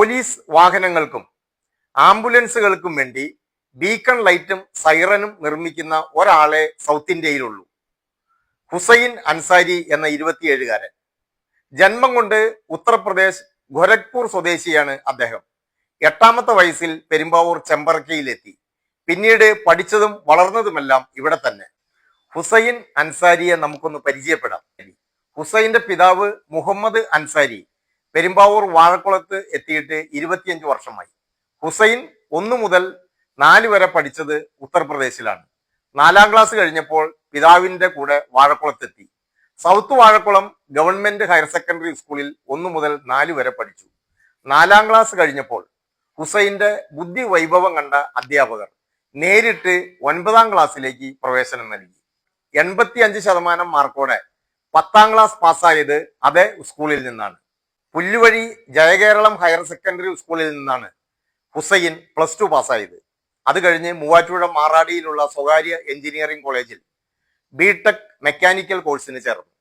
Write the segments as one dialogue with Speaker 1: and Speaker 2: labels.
Speaker 1: Police വാഹനങ്ങൾക്കും ആംബുലൻസുകൾക്കും വേണ്ടി beacon ലൈറ്റും സൈറനും നിർമ്മിക്കുന്ന ഒരാളെ സൗത്ത് ഇന്ത്യയിലുള്ളൂ. ഹുസൈൻ അൻസാരി എന്ന 27-കാരൻ. ജന്മം കൊണ്ട് ഉത്തർപ്രദേശ് ഗോരഖ്പൂർ സ്വദേശിയാണ് അദ്ദേഹം. 8-ാമത്തെ വയസ്സിൽ പെരുമ്പാവൂർ ചെമ്പറക്കയിലെത്തി. പിന്നീട് പഠിച്ചതും വളർന്നതുമെല്ലാം ഇവിടെ തന്നെ. ഹുസൈൻ അൻസാരിയെ നമുക്കൊന്ന് പരിചയപ്പെടാം. ഹുസൈന്റെ പിതാവ് മുഹമ്മദ് അൻസാരി പെരുമ്പാവൂർ വാഴക്കുളത്ത് എത്തിയിട്ട് 25 വർഷമായി. ഹുസൈൻ 1 മുതൽ 4 വരെ പഠിച്ചത് ഉത്തർപ്രദേശിലാണ്. 4-ാം ക്ലാസ് കഴിഞ്ഞപ്പോൾ പിതാവിന്റെ കൂടെ വാഴക്കുളത്തെത്തി. South Vazhakkulam government higher secondary സ്കൂളിൽ 1 മുതൽ 4 വരെ പഠിച്ചു. 4-ാം ക്ലാസ് കഴിഞ്ഞപ്പോൾ ഹുസൈന്റെ ബുദ്ധി വൈഭവം കണ്ട അധ്യാപകർ നേരിട്ട് 9-ാം ക്ലാസ്സിലേക്ക് പ്രവേശനം നൽകി. 85% മാർക്കോടെ 10-ാം ക്ലാസ് പാസ്സായത് അതേ സ്കൂളിൽ നിന്നാണ്. പുല്ലുവഴി ജയകേരളം ഹയർ സെക്കൻഡറി സ്കൂളിൽ നിന്നാണ് ഹുസൈൻ +2 പാസ്സായത്. അത് കഴിഞ്ഞ് മൂവാറ്റുപുഴ മാറാടിയിലുള്ള സ്വകാര്യ എഞ്ചിനീയറിംഗ് കോളേജിൽ ബിടെക് മെക്കാനിക്കൽ കോഴ്സിന് ചേർന്നു.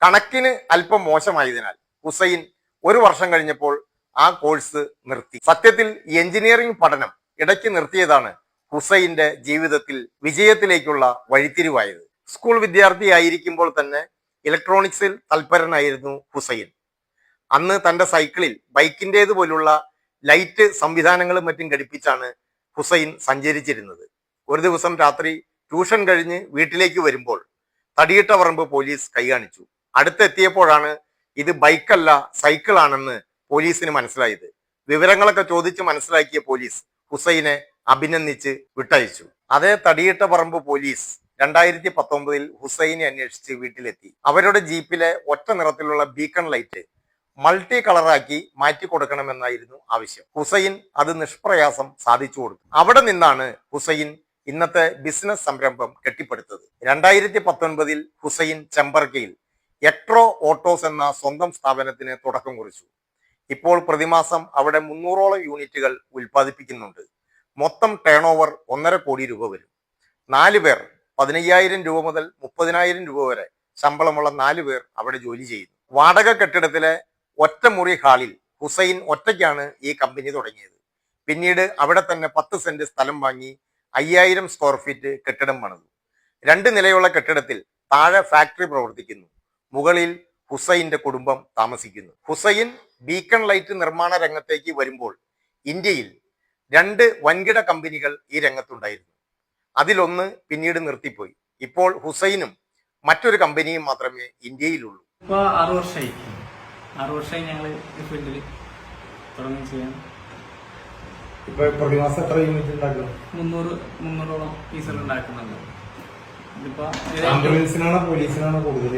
Speaker 1: കണക്കിന് അല്പം മോശമായതിനാൽ ഹുസൈൻ 1 വർഷം കഴിഞ്ഞപ്പോൾ ആ കോഴ്സ് നിർത്തി. സത്യത്തിൽ എഞ്ചിനീയറിംഗ് പഠനം ഇടയ്ക്ക് നിർത്തിയതാണ് ഹുസൈന്റെ ജീവിതത്തിൽ വിജയത്തിലേക്കുള്ള വഴിത്തിരിവായത്. സ്കൂൾ വിദ്യാർത്ഥിയായിരിക്കുമ്പോൾ തന്നെ ഇലക്ട്രോണിക്സിൽ തൽപരനായിരുന്നു ഹുസൈൻ. അന്ന് തന്റെ സൈക്കിളിൽ ബൈക്കിൻ്റേതുപോലുള്ള ലൈറ്റ് സംവിധാനങ്ങളും മറ്റും ഘടിപ്പിച്ചാണ് ഹുസൈൻ സഞ്ചരിച്ചിരുന്നത്. ഒരു ദിവസം രാത്രി ട്യൂഷൻ കഴിഞ്ഞ് വീട്ടിലേക്ക് വരുമ്പോൾ തടിയിട്ട പറമ്പ് പോലീസ് കൈകാണിച്ചു. അടുത്തെത്തിയപ്പോഴാണ് ഇത് ബൈക്കല്ല സൈക്കിളാണെന്ന് പോലീസിന് മനസ്സിലായത്. വിവരങ്ങളൊക്കെ ചോദിച്ച് മനസ്സിലാക്കിയ പോലീസ് ഹുസൈനെ അഭിനന്ദിച്ച് വിട്ടയച്ചു. അതേ തടിയിട്ട പറമ്പ് പോലീസ് 2019 ഹുസൈനെ അന്വേഷിച്ച് വീട്ടിലെത്തി. അവരുടെ ജീപ്പിലെ ഒറ്റ നിറത്തിലുള്ള ബീക്കൺ ലൈറ്റ് മൾട്ടി കളറാക്കി മാറ്റി കൊടുക്കണമെന്നായിരുന്നു ആവശ്യം. ഹുസൈൻ അത് നിഷ്പ്രയാസം സാധിച്ചു കൊടുത്തു. അവിടെ നിന്നാണ് ഹുസൈൻ ഇന്നത്തെ ബിസിനസ് സംരംഭം കെട്ടിപ്പടുത്തത്. 2019 ഹുസൈൻ ചെമ്പർക്കയിൽ എക്ട്രോ ഓട്ടോസ് എന്ന സ്വന്തം സ്ഥാപനത്തിന് തുടക്കം കുറിച്ചു. ഇപ്പോൾ പ്രതിമാസം അവിടെ 300ഓളം യൂണിറ്റുകൾ ഉൽപ്പാദിപ്പിക്കുന്നുണ്ട്. മൊത്തം ടേൺ ഓവർ 1.5 കോടി രൂപ വരും. 4 പേർ 15,000 രൂപ മുതൽ 30,000 രൂപ വരെ ശമ്പളമുള്ള 4 പേർ അവിടെ ജോലി ചെയ്യുന്നു. വാടക കെട്ടിടത്തിലെ ഒറ്റമുറി ഹാളിൽ ഹുസൈൻ ഒറ്റയ്ക്കാണ് ഈ കമ്പനി തുടങ്ങിയത്. പിന്നീട് അവിടെ തന്നെ 10 സെന്റ് സ്ഥലം വാങ്ങി 5000 സ്ക്വയർ ഫീറ്റ് കെട്ടിടം പണിതു. 2 നിലയുള്ള കെട്ടിടത്തിൽ താഴെ ഫാക്ടറി പ്രവർത്തിക്കുന്നു. മുകളിൽ ഹുസൈന്റെ കുടുംബം താമസിക്കുന്നു. ഹുസൈൻ ബീക്കൺ ലൈറ്റ് നിർമ്മാണ രംഗത്തേക്ക് വരുമ്പോൾ ഇന്ത്യയിൽ 2 വൻകിട കമ്പനികൾ ഈ രംഗത്തുണ്ടായിരുന്നു. അതിലൊന്ന് പിന്നീട് നിർത്തിപ്പോയി. ഇപ്പോൾ ഹുസൈനും മറ്റൊരു കമ്പനിയും മാത്രമേ ഇന്ത്യയിലുള്ളൂ.
Speaker 2: ഇപ്പോൾ 6 വർഷമായി ഞങ്ങൾ ഈ ഫീൽഡിൽ തുടങ്ങി ചെയ്യാൻ.
Speaker 3: ഇപ്പൊ പ്രതിമാസം എത്ര യൂണിറ്റ് ഉണ്ടാക്കുന്നു?
Speaker 2: 300ഓളം പീസുകൾ ഉണ്ടാക്കുന്നുണ്ട്. ഇതിപ്പോ
Speaker 3: ആംബുലൻസിനാണോ പോലീസിനാണോ കൂടുതൽ?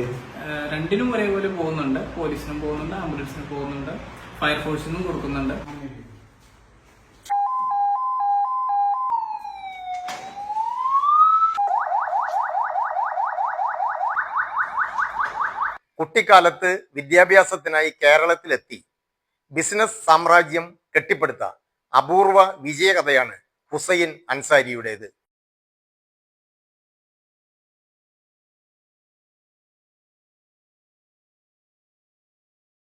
Speaker 2: രണ്ടിനും ഒരേപോലെ പോകുന്നുണ്ട്. പോലീസിനും പോകുന്നുണ്ട്, ആംബുലൻസിനും പോകുന്നുണ്ട്, ഫയർഫോഴ്സിനും കൊടുക്കുന്നുണ്ട്.
Speaker 1: കുട്ടിക്കാലത്ത് വിദ്യാഭ്യാസത്തിനായി കേരളത്തിലെത്തി ബിസിനസ് സാമ്രാജ്യം കെട്ടിപ്പടുത്ത അപൂർവ വിജയകഥയാണ് ഹുസൈൻ അൻസാരിയുടേത്.